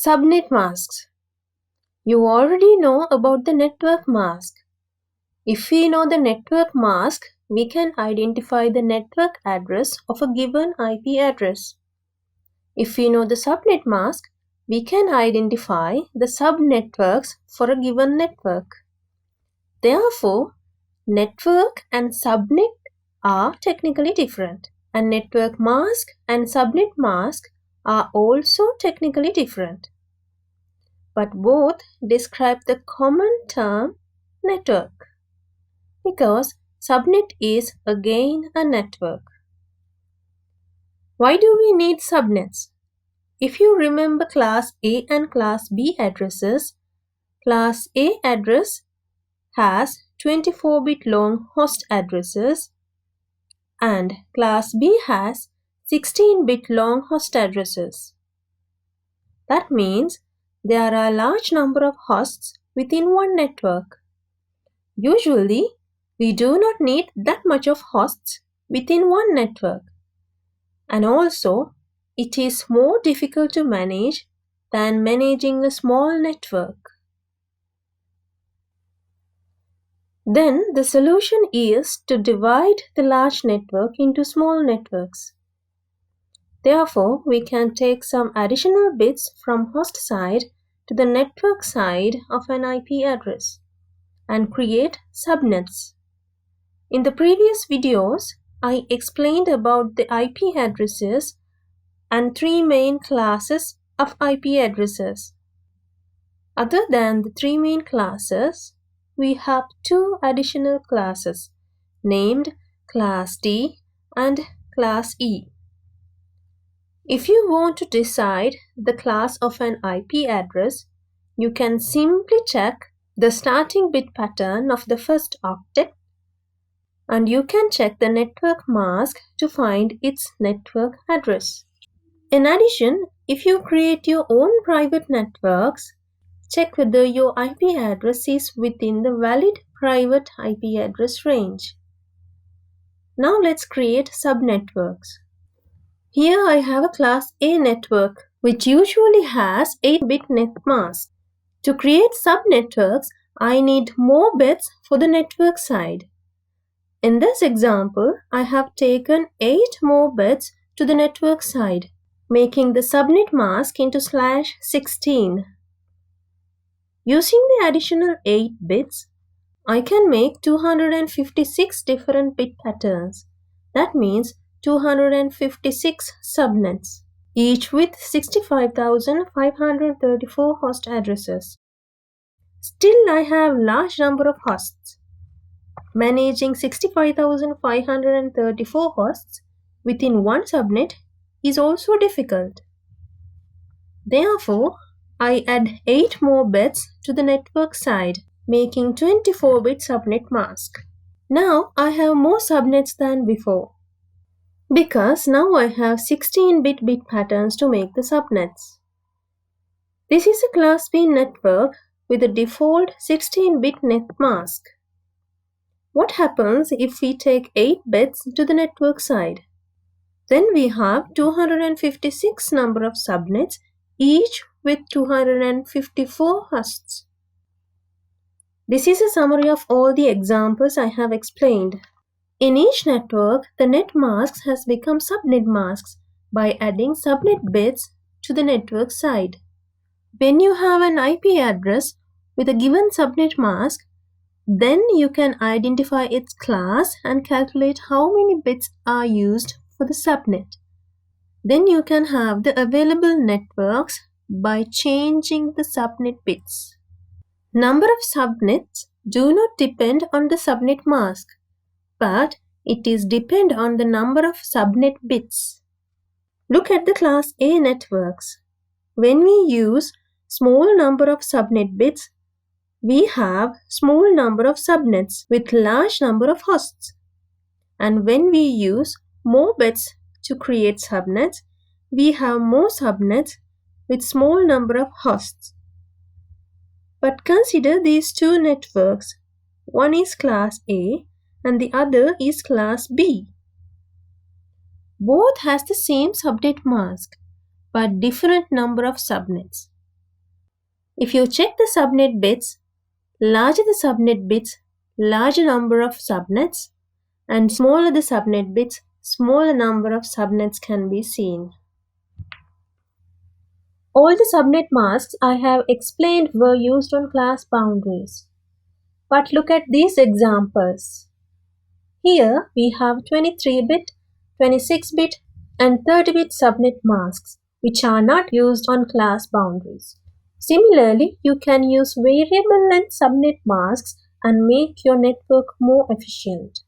Subnet masks. You already know about the network mask. If we know the network mask, we can identify the network address of a given IP address. If we know the subnet mask, we can identify the subnetworks for a given network. Therefore, network and subnet are technically different, and network mask and subnet mask are also technically different. But both describe the common term network, because subnet is again a network. Why do we need subnets? If you remember class A and class B addresses, class A address has 24-bit long host addresses and class B has 16-bit long host addresses. That means there are a large number of hosts within one network. Usually, we do not need that much of hosts within one network. And also, it is more difficult to manage than managing a small network. Then the solution is to divide the large network into small networks. Therefore, we can take some additional bits from host side to the network side of an IP address and create subnets. In the previous videos, I explained about the IP addresses and three main classes of IP addresses. Other than the three main classes, we have two additional classes named Class D and Class E. If you want to decide the class of an IP address, you can simply check the starting bit pattern of the first octet, and you can check the network mask to find its network address. In addition, if you create your own private networks, check whether your IP address is within the valid private IP address range. Now let's create subnetworks. Here I have a class A network which usually has 8-bit net mask. To create subnetworks, I need more bits for the network side. In this example, I have taken 8 more bits to the network side, making the subnet mask into /16. Using the additional 8 bits, I can make 256 different bit patterns. That means 256 subnets, each with 65,534 host addresses. Still, I have large number of hosts. Managing 65,534 hosts within one subnet is also difficult. Therefore, I add 8 more bits to the network side, making 24-bit subnet mask. Now I have more subnets than before, because now I have 16-bit bit patterns to make the subnets. This is a Class B network with a default 16-bit net mask. What happens if we take 8 bits to the network side? Then we have 256 number of subnets, each with 254 hosts. This is a summary of all the examples I have explained. In each network, the net masks has become subnet masks by adding subnet bits to the network side. When you have an IP address with a given subnet mask, then you can identify its class and calculate how many bits are used for the subnet. Then you can have the available networks by changing the subnet bits. Number of subnets do not depend on the subnet mask, but it is depend on the number of subnet bits. Look at the Class A networks. When we use small number of subnet bits, we have small number of subnets with large number of hosts. And when we use more bits to create subnets, we have more subnets with small number of hosts. But consider these two networks. One is Class A and the other is Class B. Both has the same subnet mask but different number of subnets. If you check the subnet bits, larger the subnet bits, larger number of subnets, and smaller the subnet bits, smaller number of subnets can be seen. All the subnet masks I have explained were used on class boundaries. But look at these examples. Here we have 23-bit, 26-bit, and 30-bit subnet masks, which are not used on class boundaries. Similarly, you can use variable length subnet masks and make your network more efficient.